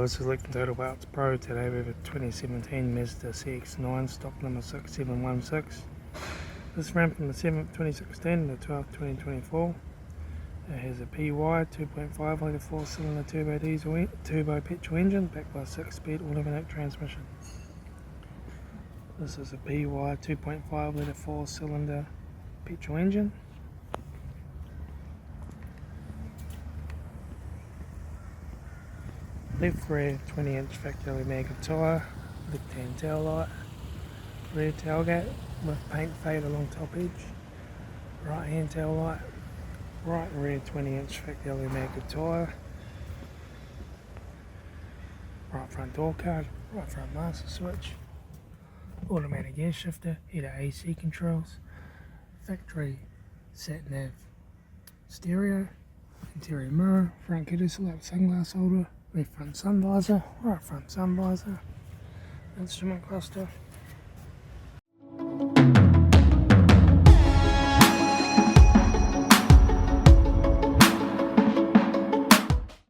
guys, selecting Total Parts Pro. Today we have a 2017 Mazda CX-9, stock number 6716. This ran from the 7th 2016 to the 12th 2024. It has a PY 2.5 litre 4-cylinder turbo petrol engine backed by a 6-speed automatic transmission. This is a PY 2.5 litre 4-cylinder petrol engine. Left rear 20-inch factory mag tyre, left-hand taillight, rear tailgate with paint fade along top edge, right-hand taillight, right rear 20-inch factory mag tyre, right front door card, right front master switch, automatic gear shifter, heater AC controls, factory sat nav stereo, interior mirror, front kiddo select sunglass holder, left front sun visor, right front sun visor, instrument cluster,